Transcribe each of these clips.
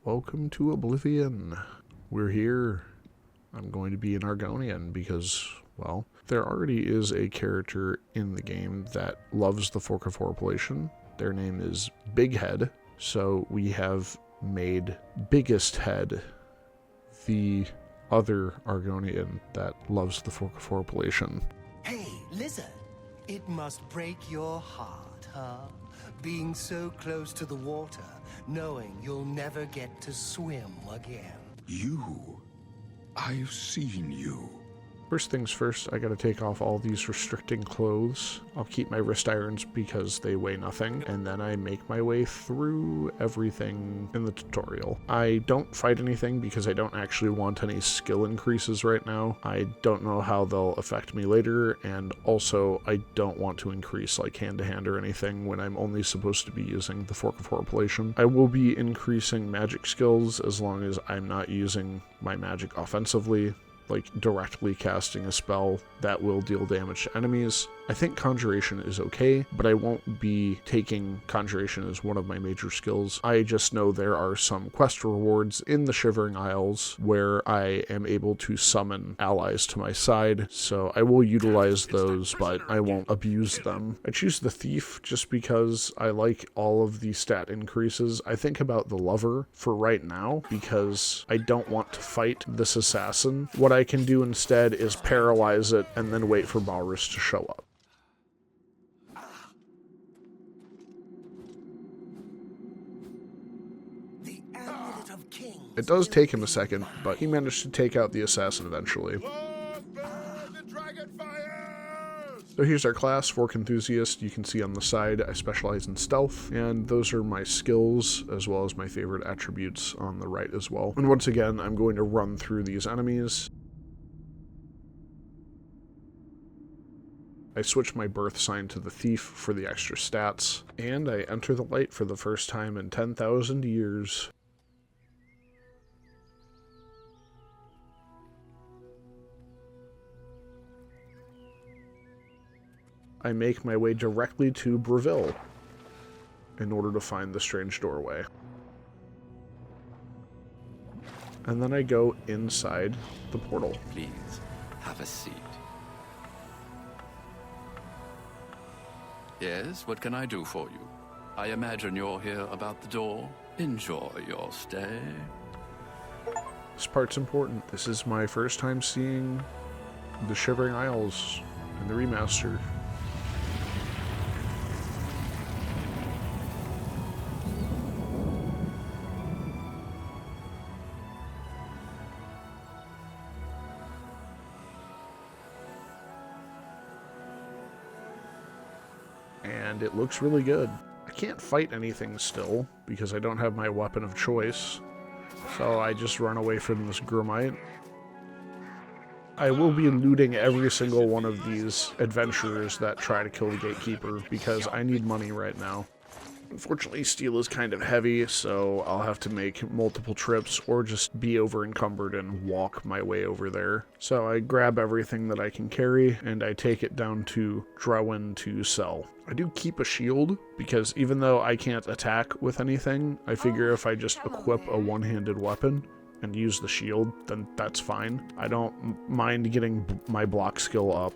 Welcome to Oblivion. We're here. I'm going to be an Argonian because, well, there already is a character in the game that loves the Fork of Horripilation. Their name is Big Head, so we have made Biggest Head the other Argonian that loves the Fork of Horripilation. Hey, lizard, it must break your heart, huh? Being so close to the water, knowing you'll never get to swim again. You? I've seen you. First things first, I gotta take off all these restricting clothes. I'll keep my wrist irons because they weigh nothing, and then I make my way through everything in the tutorial. I don't fight anything because I don't actually want any skill increases right now. I don't know how they'll affect me later, and also I don't want to increase like hand-to-hand or anything when I'm only supposed to be using the Fork of Horripilation. I will be increasing magic skills as long as I'm not using my magic offensively, like directly casting a spell that will deal damage to enemies. I think Conjuration is okay, but I won't be taking Conjuration as one of my major skills. I just know there are some quest rewards in the Shivering Isles where I am able to summon allies to my side, so I will utilize those, but I won't abuse them. I choose the Thief just because I like all of the stat increases. I think about the Lover for right now because I don't want to fight this assassin. What I can do instead is paralyze it and then wait for Balrus to show up. It does take him a second, but he managed to take out the assassin eventually. So here's our class, Fork Enthusiast. You can see on the side I specialize in stealth, and those are my skills as well as my favorite attributes on the right as well. And once again, I'm going to run through these enemies. I switch my birth sign to the Thief for the extra stats, and I enter the light for the first time in 10,000 years. I make my way directly to Breville in order to find the strange doorway. And then I go inside the portal. Please, have a seat. Yes, what can I do for you? I imagine you're here about the door. Enjoy your stay. This part's important. This is my first time seeing the Shivering Isles in the remaster. And it looks really good. I can't fight anything still because I don't have my weapon of choice, so I just run away from this Grumite. I will be looting every single one of these adventurers that try to kill the Gatekeeper because I need money right now. Unfortunately, steel is kind of heavy, so I'll have to make multiple trips or just be over encumbered and walk my way over there. So I grab everything that I can carry and I take it down to Drewin to sell. I do keep a shield because even though I can't attack with anything, I figure if I just equip a one-handed weapon and use the shield, then that's fine. I don't mind getting my block skill up.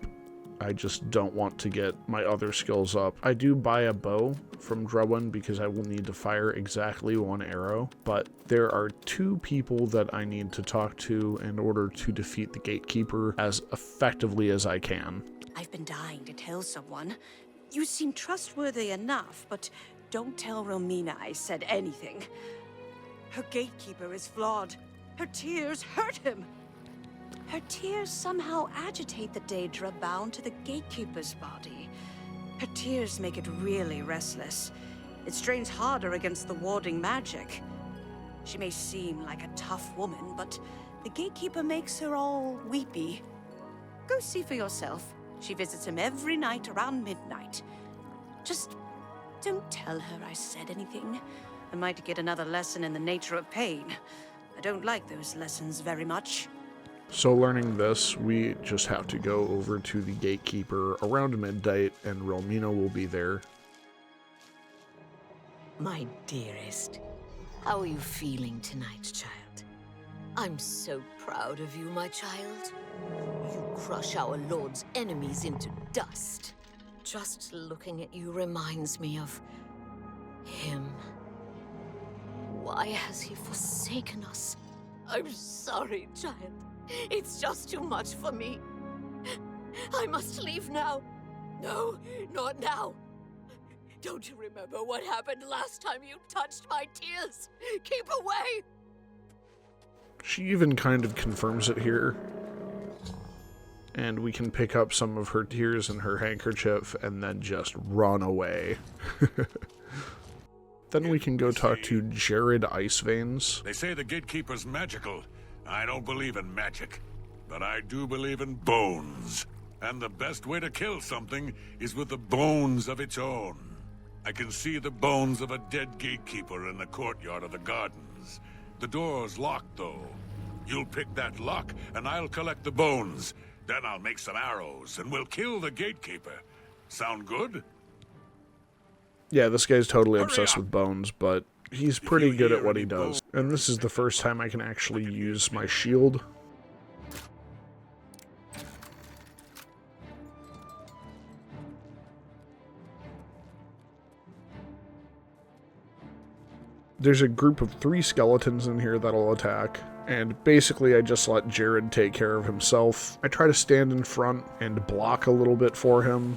I just don't want to get my other skills up. I do buy a bow from Drewin because I will need to fire exactly one arrow, but there are two people that I need to talk to in order to defeat the Gatekeeper as effectively as I can. I've been dying to tell someone. You seem trustworthy enough, but don't tell Romina I said anything. Her Gatekeeper is flawed. Her tears hurt him. Her tears somehow agitate the Daedra bound to the Gatekeeper's body. Her tears make it really restless. It strains harder against the warding magic. She may seem like a tough woman, but the Gatekeeper makes her all weepy. Go see for yourself. She visits him every night around midnight. Just don't tell her I said anything. I might get another lesson in the nature of pain. I don't like those lessons very much. So learning this, we just have to go over to the Gatekeeper around midnight, and Romina will be there. My dearest, How are you feeling tonight, child? I'm so proud of you, my child. You crush our Lord's enemies into dust. Just looking at you reminds me of him. Why has he forsaken us? I'm sorry, child. It's just too much for me. I must leave now. No, not now. Don't you remember what happened last time you touched my tears? Keep away! She even kind of confirms it here. And we can pick up some of her tears in her handkerchief and then just run away. Then we can go talk to Jared Iceveins. They say the gatekeeper's magical. I don't believe in magic, but I do believe in bones. And the best way to kill something is with the bones of its own. I can see the bones of a dead gatekeeper in the courtyard of the gardens. The door's locked, though. You'll pick that lock, and I'll collect the bones. Then I'll make some arrows, and we'll kill the gatekeeper. Sound good? Yeah, this guy's totally obsessed with bones, but he's pretty good at what he does. And this is the first time I can actually use my shield. There's a group of 3 skeletons in here that'll attack, and basically I just let Jared take care of himself. I try to stand in front and block a little bit for him.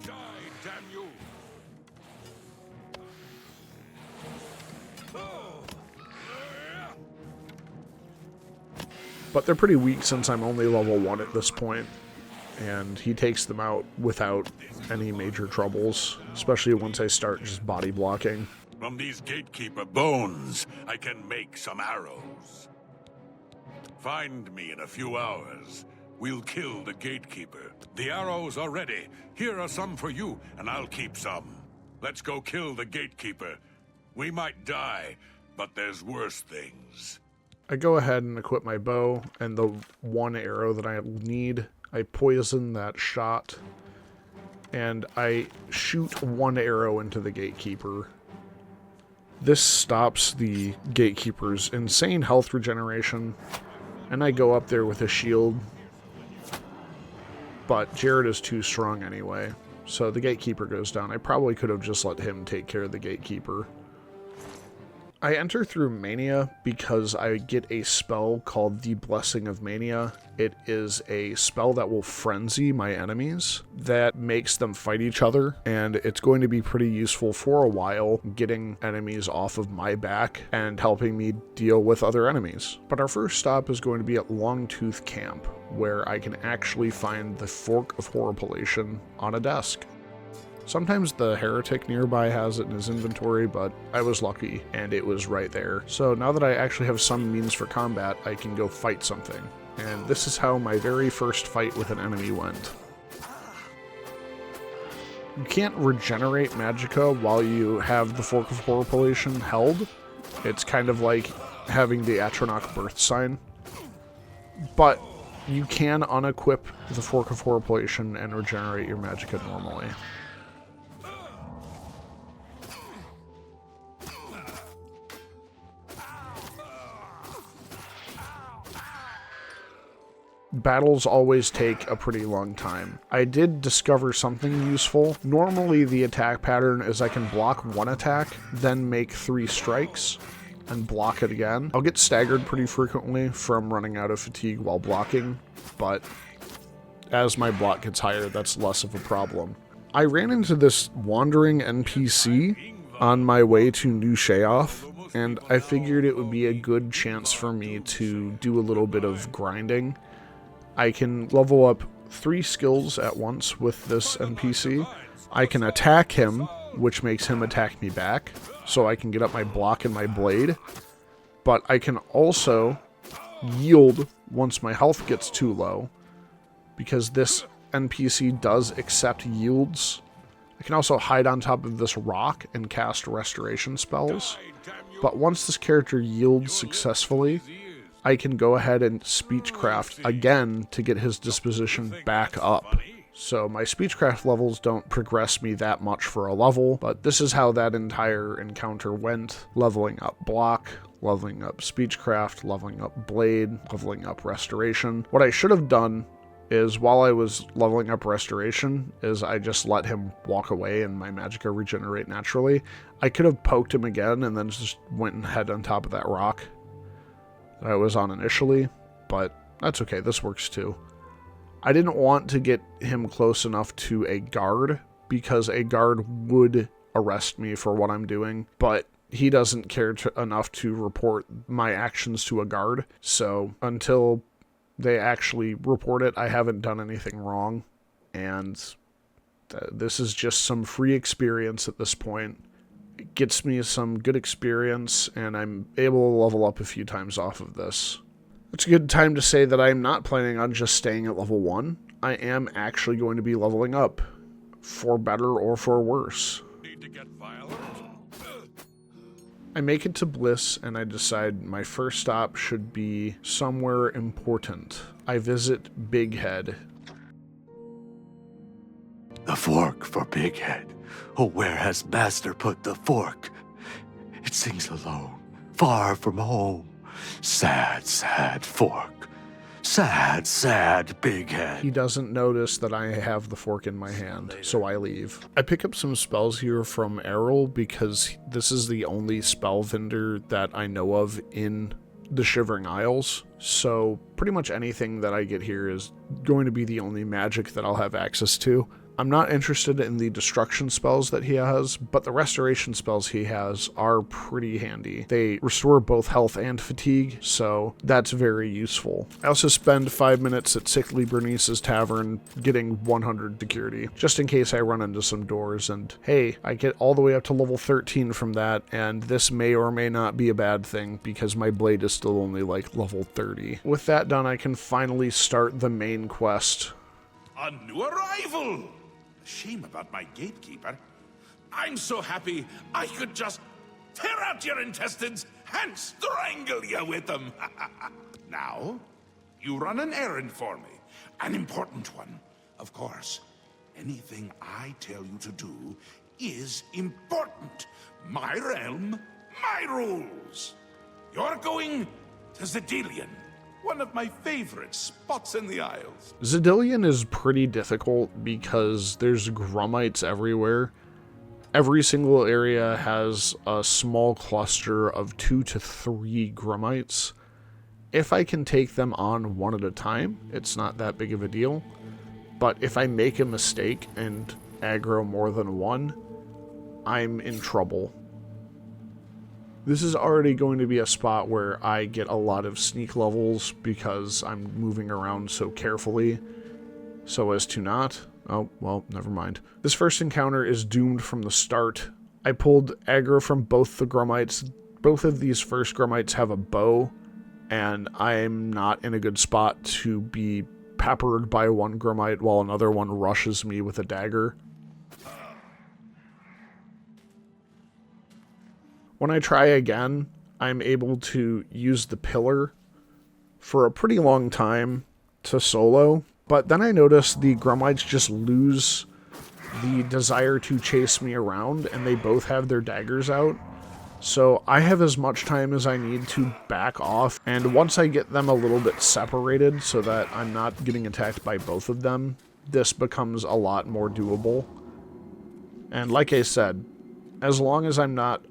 Die, damn you! But they're pretty weak since I'm only level 1 at this point, and he takes them out without any major troubles, especially once I start just body blocking. From these gatekeeper bones, I can make some arrows. Find me in a few hours. We'll kill the gatekeeper. The arrows are ready. Here are some for you, and I'll keep some. Let's go kill the gatekeeper. We might die, but there's worse things. I go ahead and equip my bow, and the 1 arrow that I need, I poison that shot, and I shoot 1 arrow into the gatekeeper. This stops the gatekeeper's insane health regeneration, and I go up there with a shield, but Jared is too strong anyway, so the gatekeeper goes down. I probably could have just let him take care of the gatekeeper. I enter through Mania because I get a spell called the Blessing of Mania. It is a spell that will frenzy my enemies, that makes them fight each other, and it's going to be pretty useful for a while, getting enemies off of my back and helping me deal with other enemies. But our first stop is going to be at Longtooth Camp, where I can actually find the Fork of Horripilation on a desk. Sometimes the heretic nearby has it in his inventory, but I was lucky, and it was right there. So now that I actually have some means for combat, I can go fight something. And this is how my very first fight with an enemy went. You can't regenerate magicka while you have the Fork of Horripilation held. It's kind of like having the Atronach birth sign. But you can unequip the Fork of Horripilation and regenerate your magicka normally. Battles always take a pretty long time. I did discover something useful. Normally the attack pattern is I can block 1 attack, then make 3 strikes, and block it again. I'll get staggered pretty frequently from running out of fatigue while blocking, but as my block gets higher, that's less of a problem. I ran into this wandering NPC on my way to New Sheogorath, and I figured it would be a good chance for me to do a little bit of grinding. I can level up 3 skills at once with this NPC. I can attack him, which makes him attack me back, so I can get up my block and my blade. But I can also yield once my health gets too low, because this NPC does accept yields. I can also hide on top of this rock and cast restoration spells. But once this character yields successfully, I can go ahead and speechcraft again to get his disposition back up. So my speechcraft levels don't progress me that much for a level, but this is how that entire encounter went. Leveling up block, leveling up speechcraft, leveling up blade, leveling up restoration. What I should have done is while I was leveling up restoration is I just let him walk away and my magicka regenerate naturally. I could have poked him again and then just went and head on top of that rock that I was on initially, but that's okay, this works too. I didn't want to get him close enough to a guard because a guard would arrest me for what I'm doing, but he doesn't care enough to report my actions to a guard. So until they actually report it, I haven't done anything wrong. And this is just some free experience at this point. It gets me some good experience, and I'm able to level up a few times off of this. It's a good time to say that I'm not planning on just staying at level 1. I am actually going to be leveling up, for better or for worse. Need to get violent? I make it to Bliss, and I decide my first stop should be somewhere important. I visit Big Head. The fork for Big Head. Oh, where has Master put the fork? It sings alone, far from home. Sad, sad fork. Sad, sad Big Head. He doesn't notice that I have the fork in my hand, so I leave. I pick up some spells here from Errol because this is the only spell vendor that I know of in the Shivering Isles. So pretty much anything that I get here is going to be the only magic that I'll have access to. I'm not interested in the destruction spells that he has, but the restoration spells he has are pretty handy. They restore both health and fatigue, so that's very useful. I also spend 5 minutes at Sickly Bernice's Tavern getting 100 security, just in case I run into some doors, and hey, I get all the way up to level 13 from that, and this may or may not be a bad thing, because my blade is still only like level 30. With that done, I can finally start the main quest. A new arrival! Shame about my gatekeeper. I'm so happy I could just tear out your intestines and strangle you with them. Now, you run an errand for me. An important one, of course. Anything I tell you to do is important. My realm, my rules. You're going to Zedilian. One of my favorite spots in the Isles. Zedilian is pretty difficult because there's grummites everywhere. Every single area has a small cluster of 2 to 3 grummites. If I can take them on one at a time, it's not that big of a deal. But if I make a mistake and aggro more than one, I'm in trouble. This is already going to be a spot where I get a lot of sneak levels because I'm moving around so carefully so as to not. Oh, well, never mind. This first encounter is doomed from the start. I pulled aggro from both the grummites. Both of these first grummites have a bow, and I'm not in a good spot to be peppered by one grummite while another one rushes me with a dagger. When I try again, I'm able to use the pillar for a pretty long time to solo, but then I notice the grummites just lose the desire to chase me around, and they both have their daggers out. So I have as much time as I need to back off, and once I get them a little bit separated so that I'm not getting attacked by both of them, this becomes a lot more doable. And like I said, as long as I'm not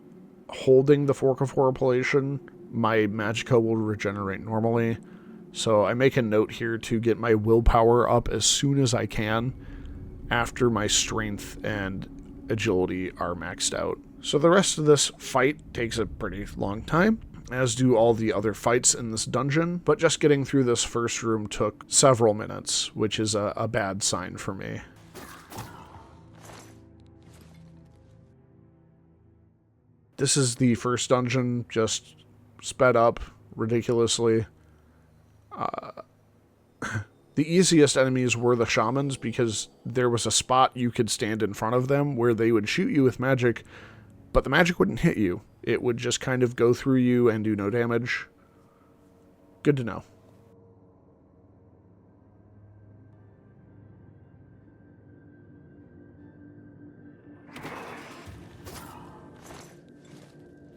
holding the Fork of Horripilation, my magicka will regenerate normally. So I make a note here to get my willpower up as soon as I can after my strength and agility are maxed out. So the rest of this fight takes a pretty long time, as do all the other fights in this dungeon, but just getting through this first room took several minutes, which is a bad sign for me. This is the first dungeon, just sped up ridiculously. The easiest enemies were the shamans because there was a spot you could stand in front of them where they would shoot you with magic, but the magic wouldn't hit you. It would just kind of go through you and do no damage. Good to know.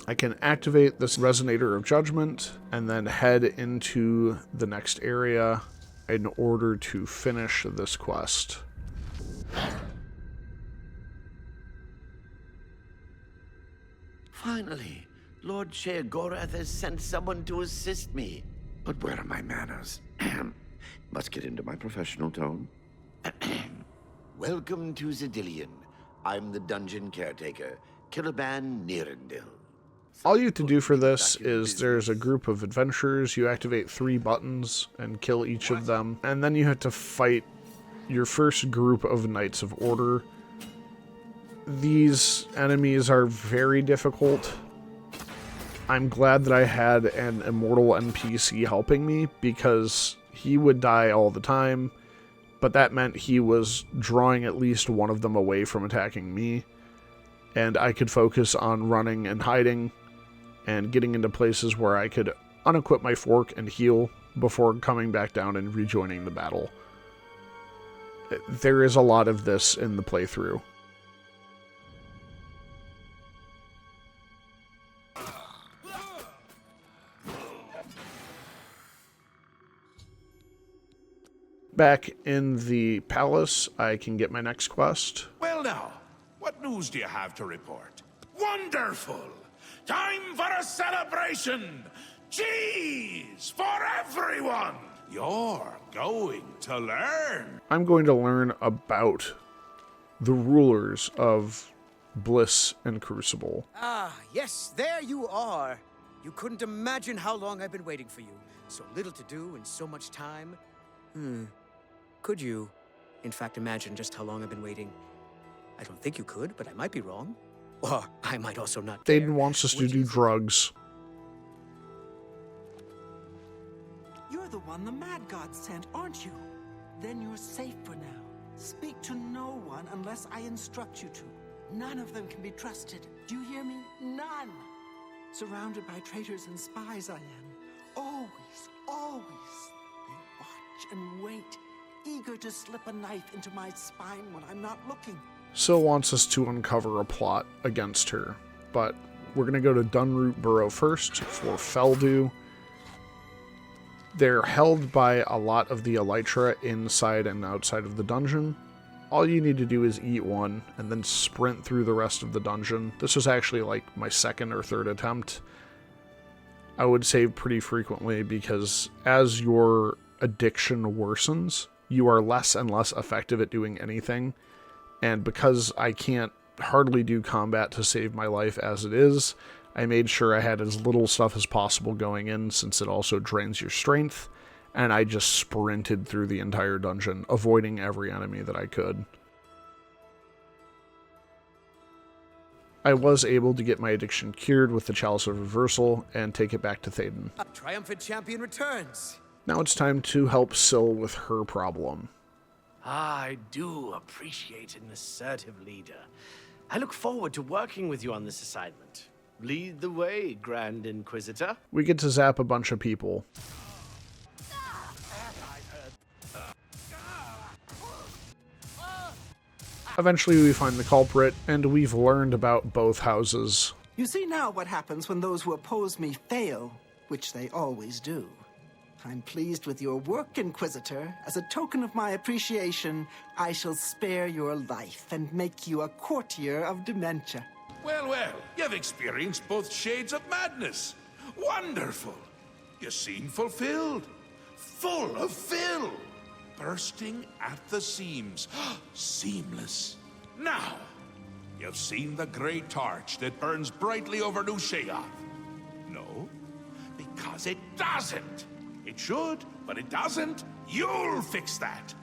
I can activate this Resonator of Judgment and then head into the next area in order to finish this quest. Finally, Lord Sheogorath has sent someone to assist me. But where are my manners? Must get into my professional tone. Welcome to Zedillion. I'm the dungeon caretaker, Killaban Nirendil. All you have to do for this is there's a group of adventurers, you activate 3 buttons and kill each of them, and then you have to fight your first group of Knights of Order. These enemies are very difficult. I'm glad that I had an immortal NPC helping me, because he would die all the time, but that meant he was drawing at least one of them away from attacking me, and I could focus on running and hiding and getting into places where I could unequip my fork and heal before coming back down and rejoining the battle. There is a lot of this in the playthrough. Back in the palace, I can get my next quest. Well now, what news do you have to report? Wonderful! Time for a celebration! Cheese for everyone! You're going to learn! I'm going to learn about the rulers of Bliss and Crucible. Ah, yes, there you are. You couldn't imagine how long I've been waiting for you. So little to do and so much time. Could you, in fact, imagine just how long I've been waiting? I don't think you could, but I might be wrong. Or I might also not care. Thaden wants us to do drugs. You're the one the Mad God sent, aren't you? Then you're safe for now. Speak to no one unless I instruct you to. None of them can be trusted. Do you hear me? None! Surrounded by traitors and spies I am. Always, always. They watch and wait, eager to slip a knife into my spine when I'm not looking. Syl wants us to uncover a plot against her, but we're going to go to Dunroot Burrow first for Feldu. They're held by a lot of the Elytra inside and outside of the dungeon. All you need to do is eat one and then sprint through the rest of the dungeon. This was actually like my second or third attempt. I would save pretty frequently because as your addiction worsens, you are less and less effective at doing anything. And because I can't hardly do combat to save my life as it is, I made sure I had as little stuff as possible going in, since it also drains your strength, and I just sprinted through the entire dungeon, avoiding every enemy that I could. I was able to get my addiction cured with the Chalice of Reversal and take it back to Thaden. A triumphant champion returns. Now it's time to help Syl with her problem. I do appreciate an assertive leader. I look forward to working with you on this assignment. Lead the way, Grand Inquisitor. We get to zap a bunch of people. Eventually we find the culprit, and we've learned about both houses. You see now what happens when those who oppose me fail, which they always do. I'm pleased with your work, Inquisitor. As a token of my appreciation, I shall spare your life and make you a courtier of dementia. Well, well, you've experienced both shades of madness. Wonderful. You seem fulfilled. Full of fill. Bursting at the seams. Seamless. Now, you've seen the great torch that burns brightly over New Sheogorath. No, because it doesn't. It should, but it doesn't. You'll fix that.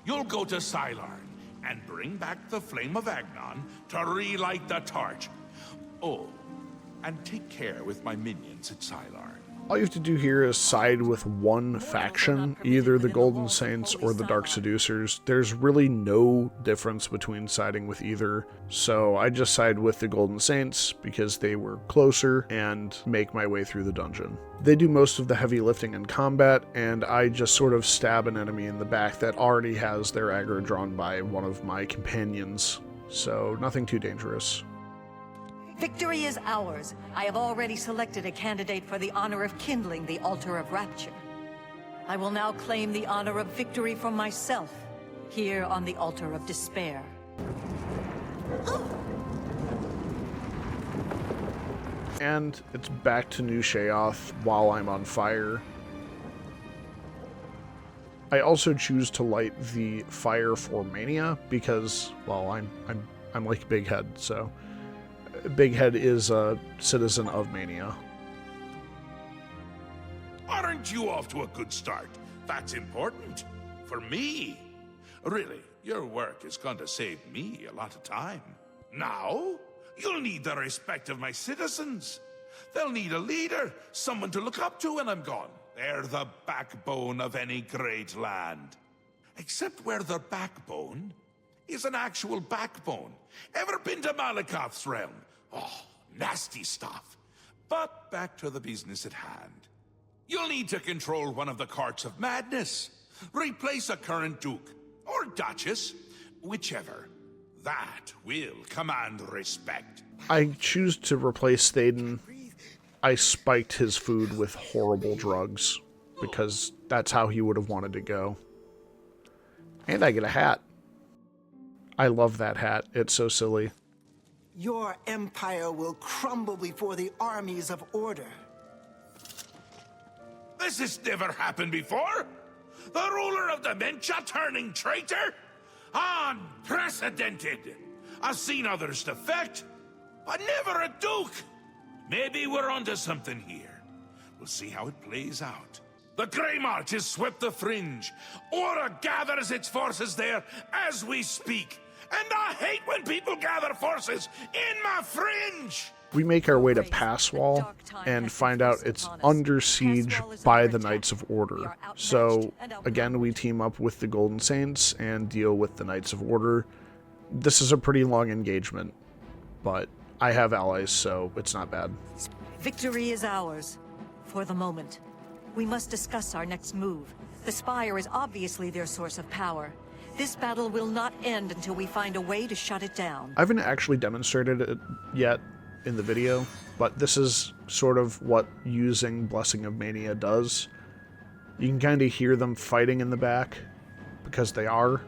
You'll go to Sylarn and bring back the Flame of Agnon to relight the torch. Oh, and take care with my minions at Sylarn. All you have to do here is side with one faction, either the Golden Saints or the Dark Seducers. There's really no difference between siding with either, so I just side with the Golden Saints because they were closer and make my way through the dungeon. They do most of the heavy lifting in combat, and I just sort of stab an enemy in the back that already has their aggro drawn by one of my companions, so nothing too dangerous. Victory is ours. I have already selected a candidate for the honor of kindling the altar of rapture. I will now claim the honor of victory for myself, here on the altar of despair. And it's back to New Sheogorath while I'm on fire. I also choose to light the fire for Mania because, well, I'm like Big Head, so Big Head is a citizen of Mania. Aren't you off to a good start? That's important. For me. Really, your work is going to save me a lot of time. Now, you'll need the respect of my citizens. They'll need a leader, someone to look up to when I'm gone. They're the backbone of any great land. Except where their backbone is an actual backbone. Ever been to Malakoth's realm? Oh, nasty stuff. But back to the business at hand. You'll need to control one of the courts of madness. Replace a current duke, or duchess, whichever. That will command respect. I choose to replace Théoden. I spiked his food with horrible drugs, because that's how he would have wanted to go. And I get a hat. I love that hat. It's so silly. Your empire will crumble before the armies of order. This has never happened before. The ruler of dementia turning traitor? Unprecedented. I've seen others defect, but never a duke. Maybe we're onto something here. We'll see how it plays out. The Grey March has swept the Fringe. Aura gathers its forces there as we speak. And I hate when people gather forces in my Fringe! We make our way to Passwall and find out it's under siege by the Knights of Order. So, again, we team up with the Golden Saints and deal with the Knights of Order. This is a pretty long engagement, but I have allies, so it's not bad. Victory is ours. For the moment. We must discuss our next move. The Spire is obviously their source of power. This battle will not end until we find a way to shut it down. I haven't actually demonstrated it yet in the video, but this is sort of what using Blessing of Mania does. You can kind of hear them fighting in the back, because they are.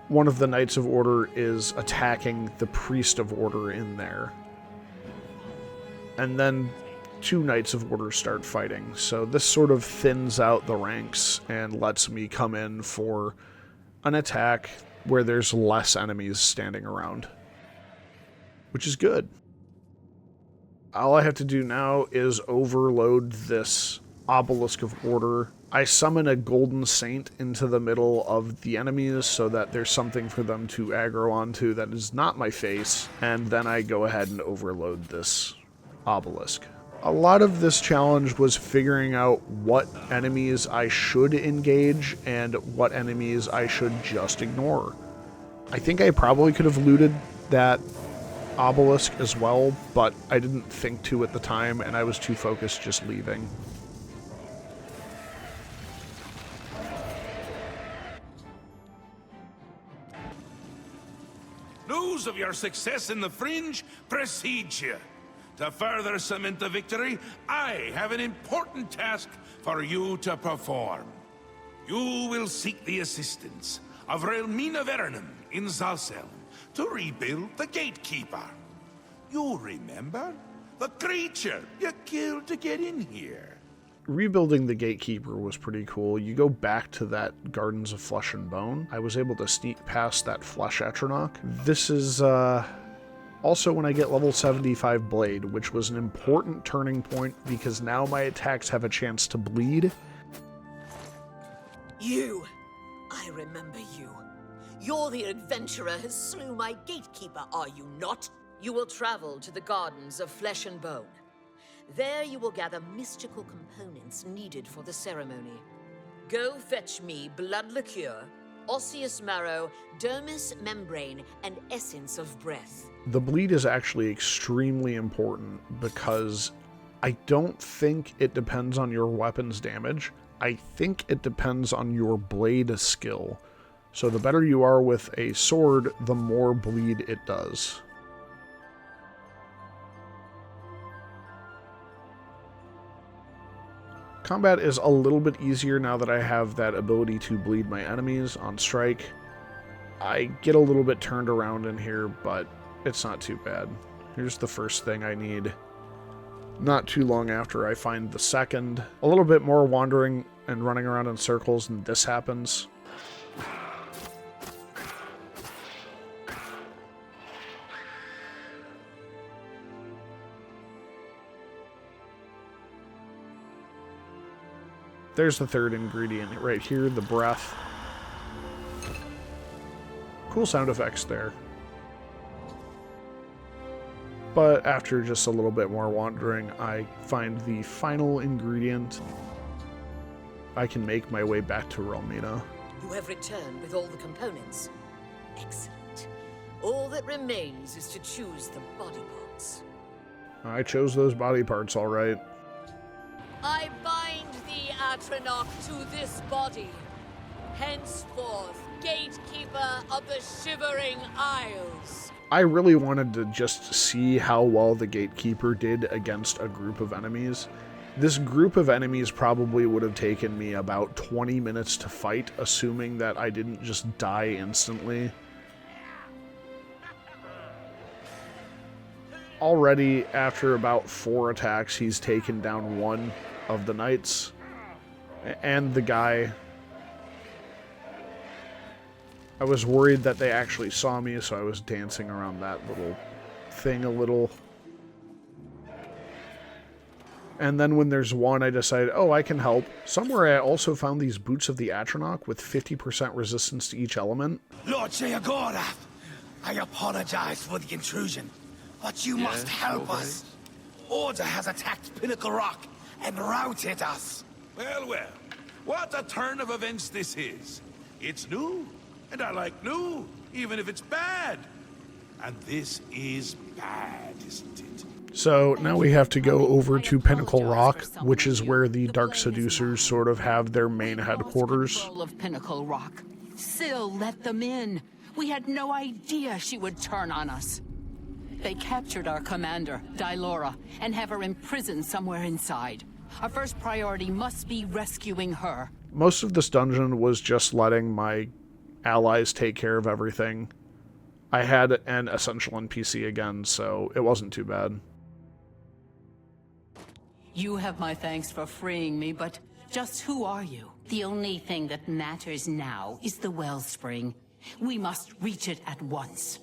One of the Knights of Order is attacking the Priest of Order in there. And then 2 Knights of Order start fighting, so this sort of thins out the ranks and lets me come in for an attack where there's less enemies standing around, which is good. All I have to do now is overload this Obelisk of Order. I summon a Golden Saint into the middle of the enemies so that there's something for them to aggro onto that is not my face, and then I go ahead and overload this Obelisk. A lot of this challenge was figuring out what enemies I should engage and what enemies I should just ignore. I think I probably could have looted that Obelisk as well, but I didn't think to at the time, and I was too focused just leaving. News of your success in the Fringe precedes you. To further cement the victory, I have an important task for you to perform. You will seek the assistance of Relmina Vernon in Zalcelm to rebuild the Gatekeeper. You remember? The creature you killed to get in here. Rebuilding the Gatekeeper was pretty cool. You go back to that Gardens of Flesh and Bone. I was able to sneak past that Flesh Atronach. This is, also when I get level 75 Blade, which was an important turning point because now my attacks have a chance to bleed. You! I remember you. You're the adventurer who slew my gatekeeper, are you not? You will travel to the Gardens of Flesh and Bone. There you will gather mystical components needed for the ceremony. Go fetch me blood liqueur, osseous marrow, dermis membrane, and essence of breath. The bleed is actually extremely important because I don't think it depends on your weapon's damage. I think it depends on your blade skill. So the better you are with a sword, the more bleed it does. Combat is a little bit easier now that I have that ability to bleed my enemies on strike. I get a little bit turned around in here, but it's not too bad. Here's the first thing I need. Not too long after I find the second. A little bit more wandering and running around in circles, and this happens. There's the third ingredient right here, the breath. Cool sound effects there. But after just a little bit more wandering, I find the final ingredient. I can make my way back to Relmina. You have returned with all the components. Excellent. All that remains is to choose the body parts. I chose those body parts, all right. I bind the Atronach to this body. Henceforth, gatekeeper of the Shivering Isles. I really wanted to just see how well the Gatekeeper did against a group of enemies. This group of enemies probably would have taken me about 20 minutes to fight, assuming that I didn't just die instantly. Already, after about 4 attacks, he's taken down 1 of the knights. And the guy... I was worried that they actually saw me, so I was dancing around that little thing a little. And then when there's one, I decided, oh, I can help. Somewhere I also found these boots of the Atronach with 50% resistance to each element. Lord Sheogorath, I apologize for the intrusion, but you must help us. Order has attacked Pinnacle Rock and routed us. Well, well, what a turn of events this is. It's new. And I like new, even if it's bad. And this is bad, isn't it? So now we have to go over to Pinnacle Rock, which is where the Dark Seducers sort of have their main headquarters. Of Pinnacle Rock. Syl let them in. We had no idea she would turn on us. They captured our commander, Dylora, and have her imprisoned somewhere inside. Our first priority must be rescuing her. Most of this dungeon was just letting my allies take care of everything. I had an essential NPC again, so it wasn't too bad. You have my thanks for freeing me, but just who are you? The only thing that matters now is the wellspring. We must reach it at once.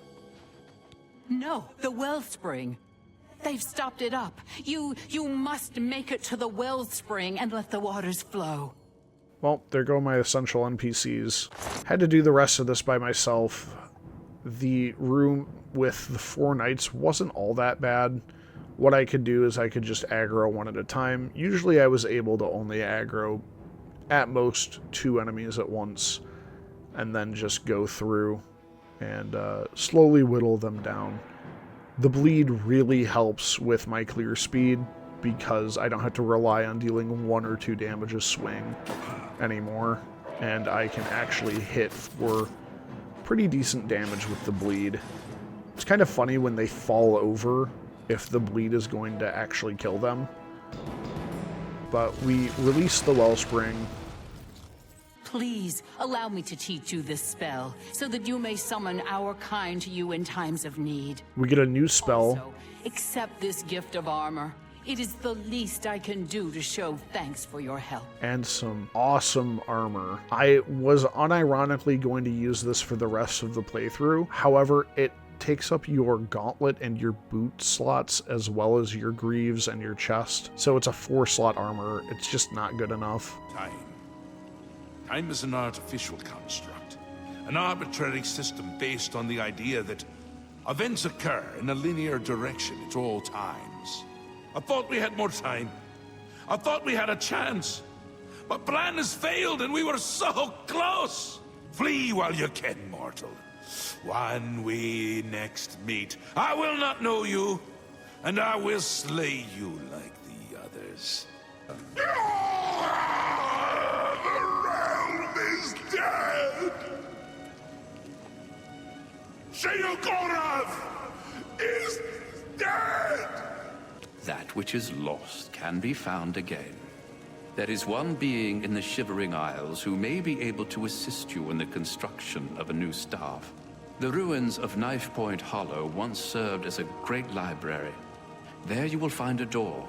No, the wellspring. They've stopped it up. You must make it to the wellspring and let the waters flow. Well, there go my essential NPCs. Had to do the rest of this by myself. The room with the 4 knights wasn't all that bad. What I could do is I could just aggro one at a time. Usually I was able to only aggro at most 2 enemies at once, and then just go through and slowly whittle them down. The bleed really helps with my clear speed, because I don't have to rely on dealing 1 or 2 damage a swing anymore, and I can actually hit for pretty decent damage with the bleed. It's kind of funny when they fall over if the bleed is going to actually kill them. But we release the wellspring. Please, allow me to teach you this spell, so that you may summon our kind to you in times of need. We get a new spell. Also, accept this gift of armor. It is the least I can do to show thanks for your help. And some awesome armor. I was unironically going to use this for the rest of the playthrough. However, it takes up your gauntlet and your boot slots, as well as your greaves and your chest. So it's a 4-slot armor. It's just not good enough. Time. Time is an artificial construct. An arbitrary system based on the idea that events occur in a linear direction at all times. I thought we had more time. I thought we had a chance. But plan has failed and we were so close. Flee while you can, mortal. When we next meet, I will not know you, and I will slay you like the others. The realm is dead! Sheogorath is dead! That which is lost can be found again. There is one being in the Shivering Isles who may be able to assist you in the construction of a new staff. The ruins of Knife Point Hollow once served as a great library. There you will find a door.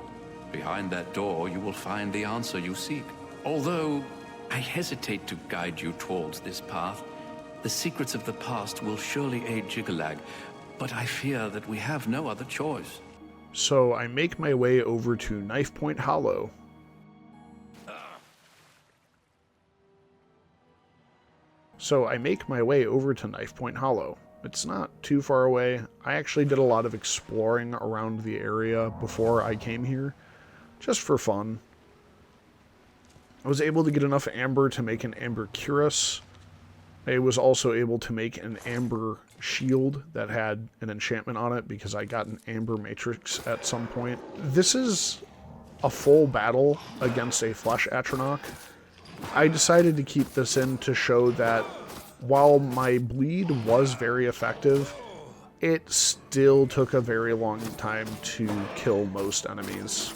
Behind that door, you will find the answer you seek. Although I hesitate to guide you towards this path, the secrets of the past will surely aid Jiggalag, but I fear that we have no other choice. So I make my way over to Knife Point Hollow. It's not too far away. I actually did a lot of exploring around the area before I came here, just for fun. I was able to get enough amber to make an amber cuirass. I was also able to make an amber shield that had an enchantment on it because I got an amber matrix at some point. This is a full battle against a flesh Atronach. I decided to keep this in to show that while my bleed was very effective, it still took a very long time to kill most enemies.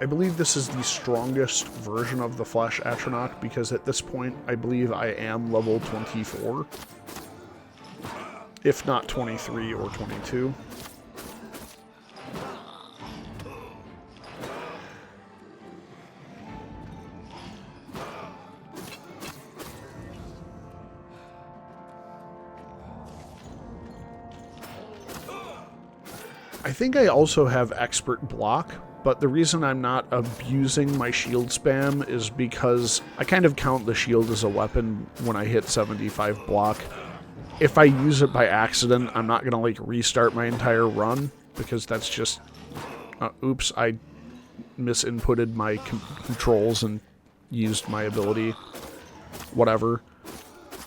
I believe this is the strongest version of the Flesh Atronach because at this point I believe I am level 24, if not 23 or 22. I think I also have Expert Block, but the reason I'm not abusing my shield spam is because I kind of count the shield as a weapon when I hit 75 block. If I use it by accident, I'm not going to like restart my entire run, because that's just... oops, I misinputted my controls and used my ability. Whatever.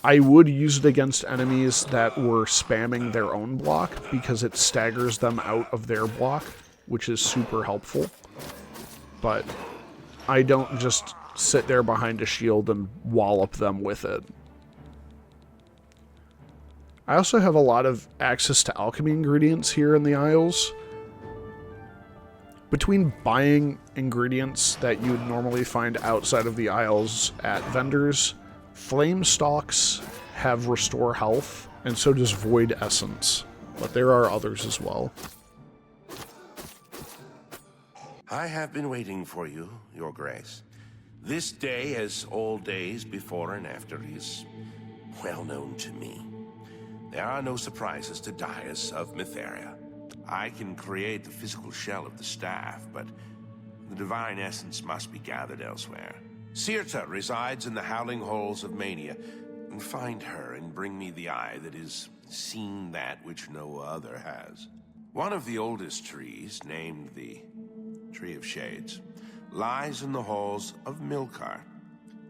I would use it against enemies that were spamming their own block, because it staggers them out of their block, which is super helpful. But I don't just sit there behind a shield and wallop them with it. I also have a lot of access to alchemy ingredients here in the Isles. Between buying ingredients that you would normally find outside of the Isles at vendors, Flame Stalks have Restore Health, and so does Void Essence, but there are others as well. I have been waiting for you, Your Grace. This day, as all days before and after, is well known to me. There are no surprises to Dias of Mytheria. I can create the physical shell of the staff, but the divine essence must be gathered elsewhere. Sirta resides in the howling halls of Mania. Find her and bring me the eye that has seen that which no other has. One of the oldest trees, named the Tree of Shades, lies in the halls of Milkar.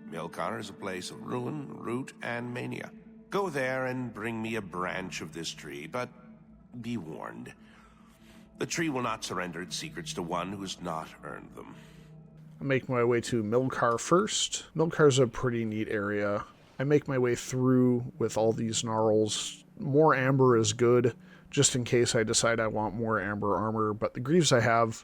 Milkar is a place of ruin, root, and mania. Go there and bring me a branch of this tree, but be warned. The tree will not surrender its secrets to one who has not earned them. I make my way to Milkar first. Milkar's a pretty neat area. I make my way through with all these gnarls. More amber is good, just in case I decide I want more amber armor, but the greaves I have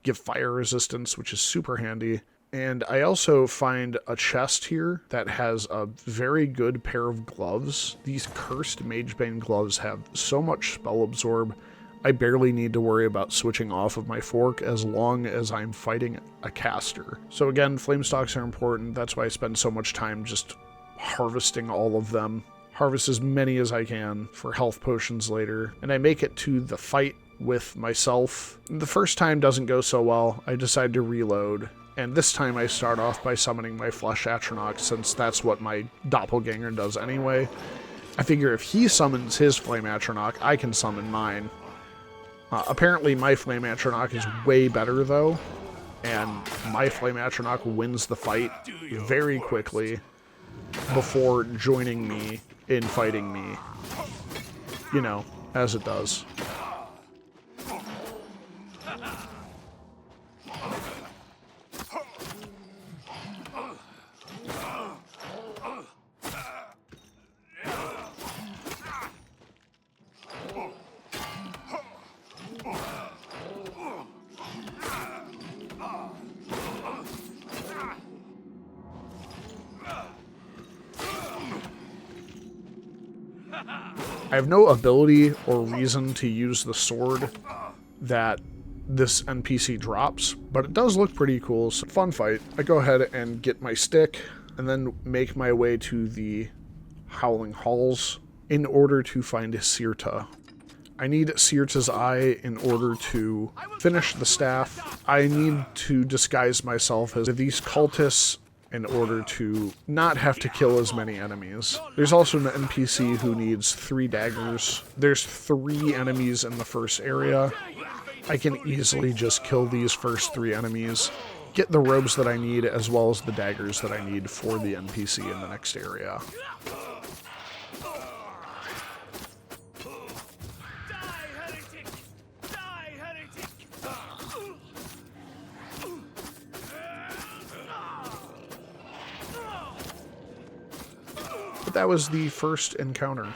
give fire resistance, which is super handy. And I also find a chest here that has a very good pair of gloves. These cursed Magebane gloves have so much spell absorb, I barely need to worry about switching off of my fork as long as I'm fighting a caster. So again, flame stalks are important. That's why I spend so much time just harvesting all of them. Harvest as many as I can for health potions later. And I make it to the fight with myself. The first time doesn't go so well. I decide to reload. And this time I start off by summoning my Flesh Atronach, since that's what my doppelganger does anyway. I figure if he summons his Flame Atronach, I can summon mine. Apparently my Flame Atronach is way better though, and my Flame Atronach wins the fight very quickly before joining me in fighting me. You know, as it does. I have no ability or reason to use the sword that this NPC drops, but it does look pretty cool. So fun fight. I go ahead and get my stick and then make my way to the Howling Halls in order to find Sirta. I need Sirta's eye in order to finish the staff. I need to disguise myself as these cultists in order to not have to kill as many enemies. There's also an NPC who needs 3 daggers. There's 3 enemies in the first area. I can easily just kill these first 3 enemies, get the robes that I need, as well as the daggers that I need for the NPC in the next area. But that was the first encounter,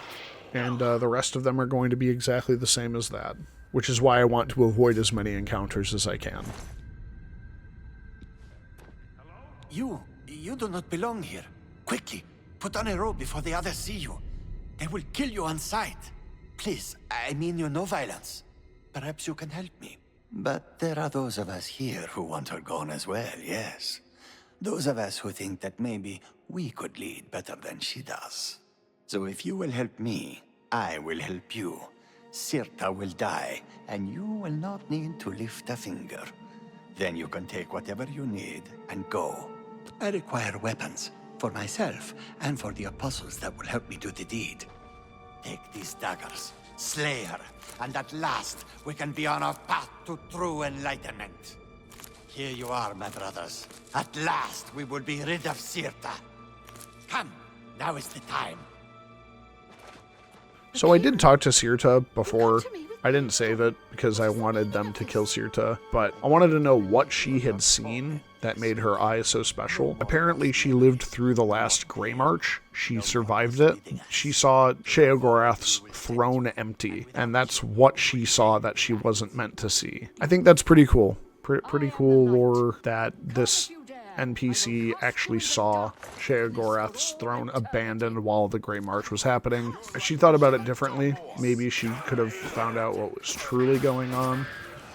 and the rest of them are going to be exactly the same as that, which is why I want to avoid as many encounters as I can. You do not belong here. Quickly, put on a robe before the others see you. They will kill you on sight. Please, I mean you no violence. Perhaps you can help me. But there are those of us here who want her gone as well, yes. Those of us who think that maybe we could lead better than she does. So if you will help me, I will help you. Sirta will die, and you will not need to lift a finger. Then you can take whatever you need and go. I require weapons, for myself and for the apostles that will help me do the deed. Take these daggers, slay her, and at last we can be on our path to true enlightenment. Here you are, my brothers. At last we will be rid of Sirta. Come, now is the time. So I did talk to Sirta before. I didn't save it because I wanted them to kill Sirta, but I wanted to know what she had seen that made her eye so special. Apparently she lived through the last Grey March. She survived it. She saw Sheogorath's throne empty, and that's what she saw that she wasn't meant to see. I think that's pretty cool. Pretty cool lore that this NPC actually saw Sheogorath's throne abandoned while the Grey March was happening. She thought about it differently. Maybe she could have found out what was truly going on,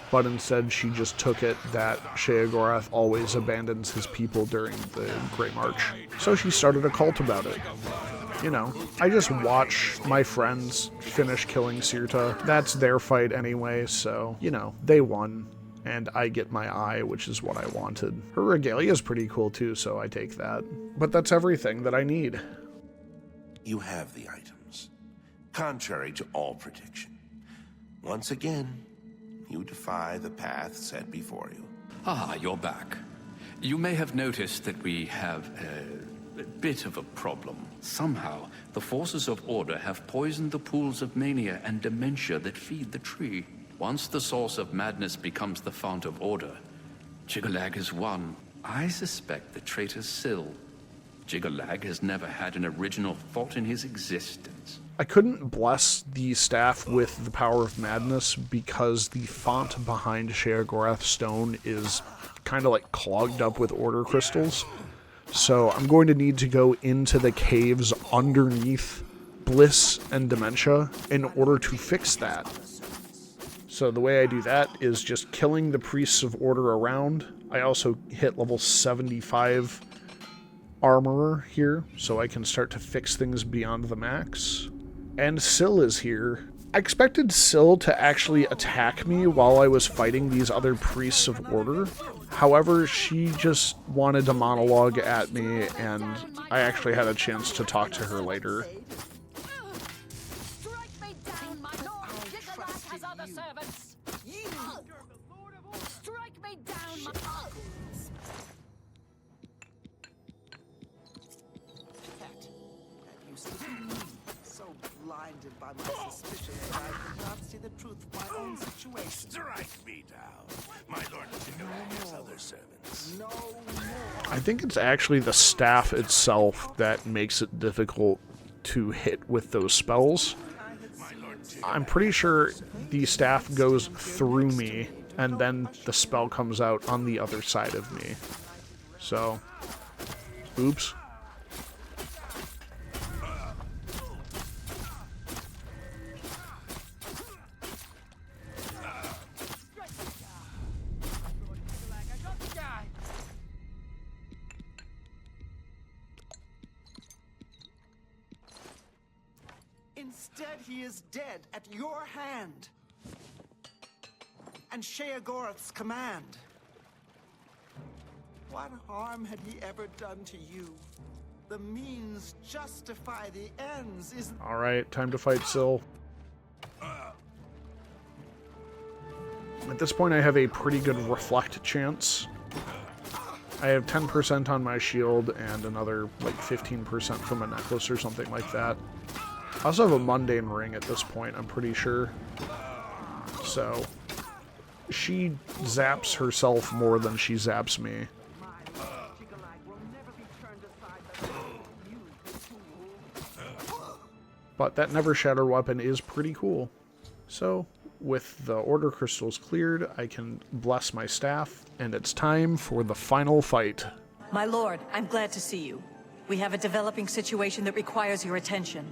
but instead she just took it that Sheogorath always abandons his people during the Grey March. So she started a cult about it. You know, I just watch my friends finish killing Sirta. That's their fight anyway, so, you know, they won. And I get my eye, which is what I wanted. Her regalia is pretty cool too, so I take that. But that's everything that I need. You have the items, contrary to all prediction. Once again, you defy the path set before you. Ah, you're back. You may have noticed that we have a bit of a problem. Somehow, the forces of order have poisoned the pools of mania and dementia that feed the tree. Once the source of madness becomes the font of order, Jiggalag is won. I suspect the traitor Soule. Jiggalag has never had an original thought in his existence. I couldn't bless the staff with the power of madness because the font behind Sheogorath's stone is kind of like clogged up with order crystals. So I'm going to need to go into the caves underneath Bliss and Dementia in order to fix that. So the way I do that is just killing the priests of order around. I also hit level 75 armorer here, so I can start to fix things beyond the max. And Soule is here. I expected Soule to actually attack me while I was fighting these other priests of order. However, she just wanted to monologue at me, and I actually had a chance to talk to her later. Blinded by my suspicion that I could not see the truth of my own situation. Strike me down. My lord Jiggalag has other servants. No. I think it's actually the staff itself that makes it difficult to hit with those spells. I'm pretty sure the staff goes through me, and then the spell comes out on the other side of me. So, oops. Instead, he is dead at your hand. And Sheogorath's command. What harm had he ever done to you? The means justify the ends, isn't... All right, time to fight Soule. At this point, I have a pretty good reflect chance. I have 10% on my shield and another, like, 15% from a necklace or something like that. I also have a mundane ring at this point, I'm pretty sure. So, she zaps herself more than she zaps me. But that Never Shatter weapon is pretty cool. So, with the Order Crystals cleared, I can bless my staff, and it's time for the final fight. My lord, I'm glad to see you. We have a developing situation that requires your attention.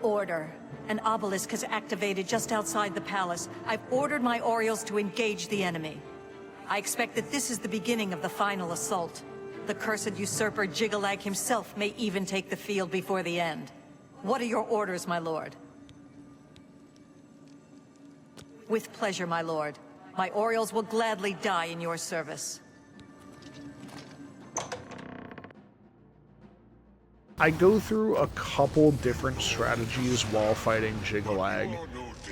Order. An obelisk has activated just outside the palace. I've ordered my Orioles to engage the enemy. I expect that this is the beginning of the final assault. The cursed usurper Jiggalag himself may even take the field before the end. What are your orders, my lord? With pleasure, my lord. My Orioles will gladly die in your service. I go through a couple different strategies while fighting Jiggalag.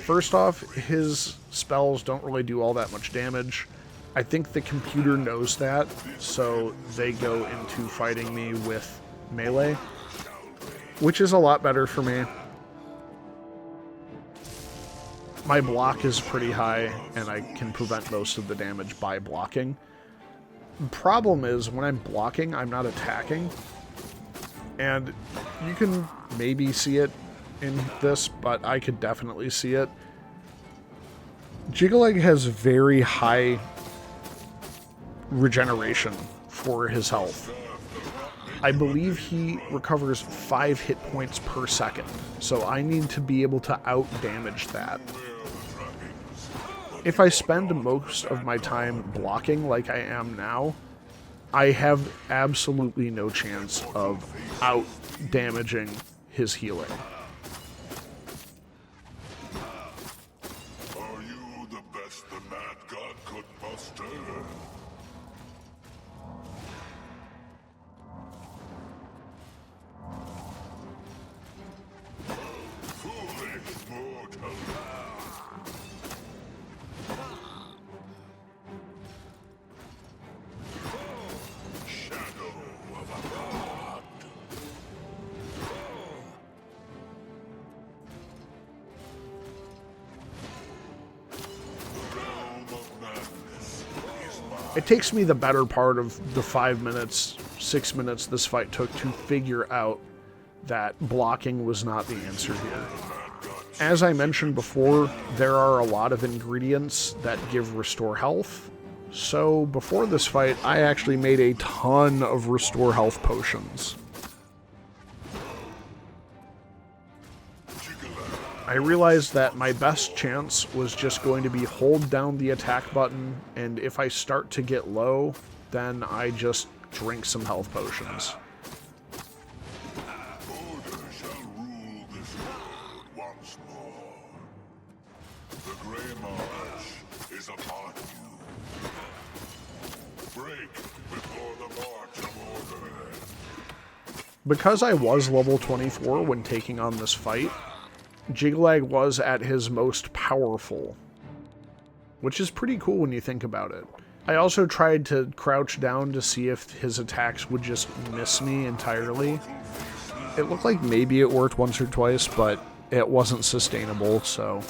First off, his spells don't really do all that much damage. I think the computer knows that, so they go into fighting me with melee, which is a lot better for me. My block is pretty high, and I can prevent most of the damage by blocking. The problem is, when I'm blocking, I'm not attacking. And you can maybe see it in this, but I could definitely see it. Jiggalag has very high regeneration for his health. I believe he recovers 5 hit points per second, so I need to be able to out-damage that. If I spend most of my time blocking like I am now, I have absolutely no chance of out-damaging his healing. Are you the best the Mad God could muster? Foolish mortal. Shadow of a god. The realm of madness is mine. It takes me the better part of the 5 minutes, 6 minutes this fight took to figure out that blocking was not the answer here. As I mentioned before, there are a lot of ingredients that give restore health. So before this fight, I actually made a ton of restore health potions. I realized that my best chance was just going to be hold down the attack button, and if I start to get low, then I just drink some health potions. Order shall rule this world once more. The Grey March is upon you. Break before the march of order. Because I was level 24 when taking on this fight, Jiggalag was at his most powerful, which is pretty cool when you think about it. I also tried to crouch down to see if his attacks would just miss me entirely. It looked like maybe it worked once or twice, but it wasn't sustainable, so...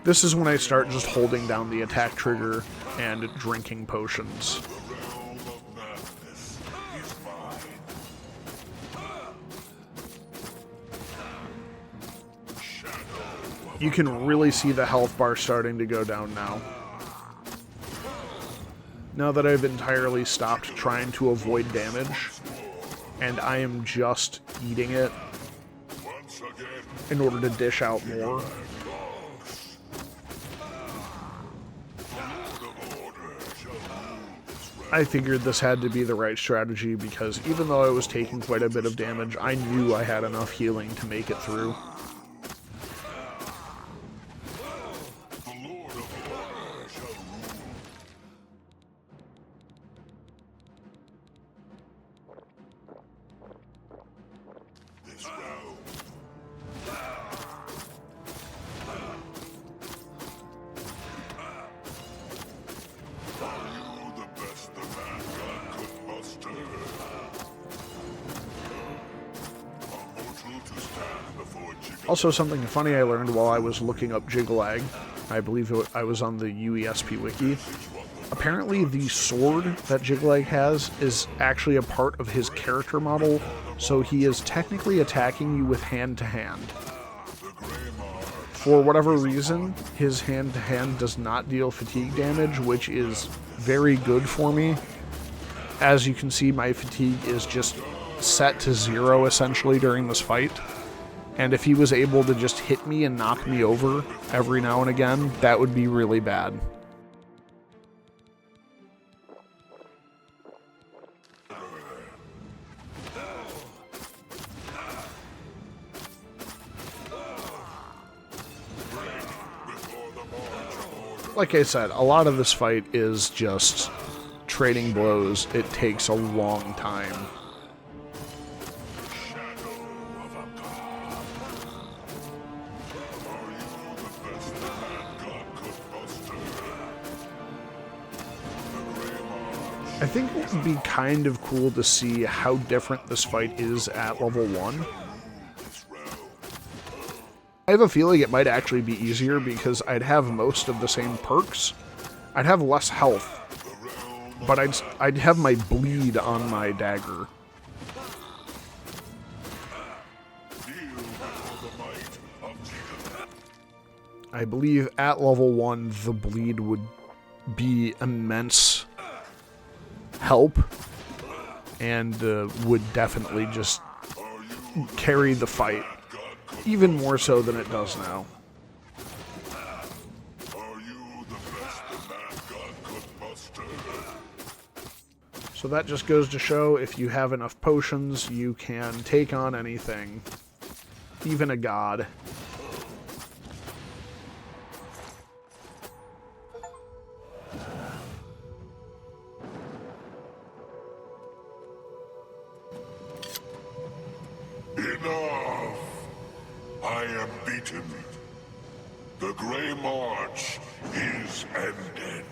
This is when I start just holding down the attack trigger and drinking potions. You can really see the health bar starting to go down now. Now that I've entirely stopped trying to avoid damage, and I am just eating it in order to dish out more. I figured this had to be the right strategy because even though I was taking quite a bit of damage, I knew I had enough healing to make it through. Also, something funny I learned while I was looking up Jiglag, I believe I was on the UESP wiki. Apparently the sword that Jiglag has is actually a part of his character model, so he is technically attacking you with hand-to-hand. For whatever reason, his hand-to-hand does not deal fatigue damage, which is very good for me. As you can see, my fatigue is just set to 0 essentially during this fight. And if he was able to just hit me and knock me over every now and again, that would be really bad. Like I said, a lot of this fight is just trading blows. It takes a long time. I think it would be kind of cool to see how different this fight is at level 1. I have a feeling it might actually be easier because I'd have most of the same perks. I'd have less health, but I'd have my bleed on my dagger. I believe at level 1 the bleed would be immense help and would definitely just carry the fight even more so than it does now. So that just goes to show if you have enough potions you can take on anything, even a god. Enough! I am beaten. The Grey March is ended.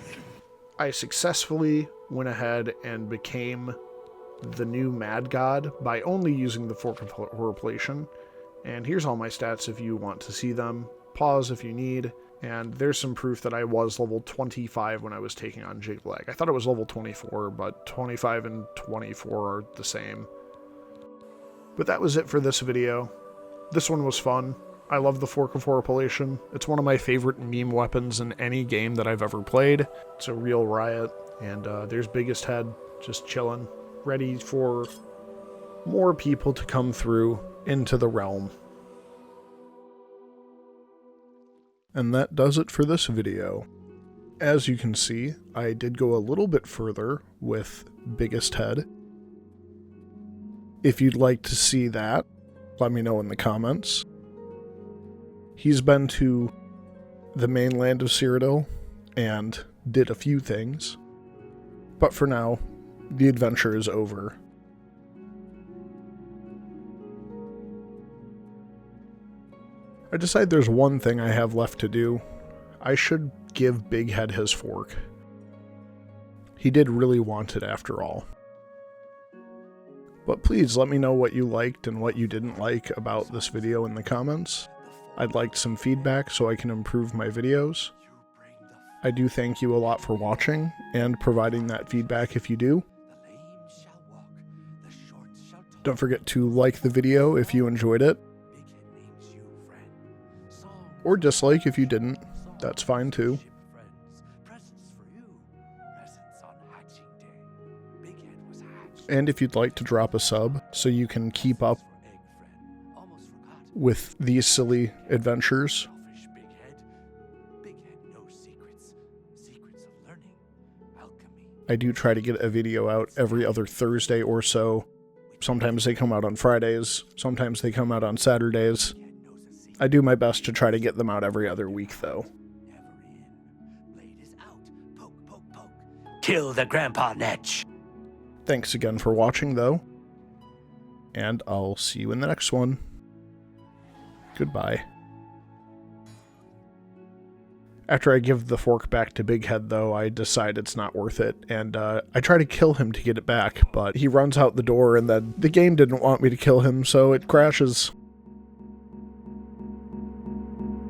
I successfully went ahead and became the new Mad God by only using the Fork of Horripilation. And here's all my stats if you want to see them. Pause if you need. And there's some proof that I was level 25 when I was taking on Jiglag. I thought it was level 24, but 25 and 24 are the same. But that was it for this video. This one was fun. I love the Fork of Horripilation. It's one of my favorite meme weapons in any game that I've ever played. It's a real riot. And there's Biggest Head, just chilling, ready for more people to come through into the realm. And that does it for this video. As you can see, I did go a little bit further with Biggest Head. If you'd like to see that, let me know in the comments. He's been to the mainland of Cyrodiil and did a few things. But for now, the adventure is over. I decide there's one thing I have left to do. I should give Big Head his fork. He did really want it after all. But please let me know what you liked and what you didn't like about this video in the comments. I'd like some feedback so I can improve my videos. I do thank you a lot for watching and providing that feedback if you do. Don't forget to like the video if you enjoyed it. Or dislike if you didn't. That's fine too. And if you'd like to drop a sub so you can keep up with these silly adventures. I do try to get a video out every other Thursday or so. Sometimes they come out on Fridays, sometimes they come out on Saturdays. I do my best to try to get them out every other week, though. Kill the Grandpa Netch. Thanks again for watching, though. And I'll see you in the next one. Goodbye. After I give the fork back to Big Head, though, I decide it's not worth it, and I try to kill him to get it back, but he runs out the door, and then the game didn't want me to kill him, so it crashes.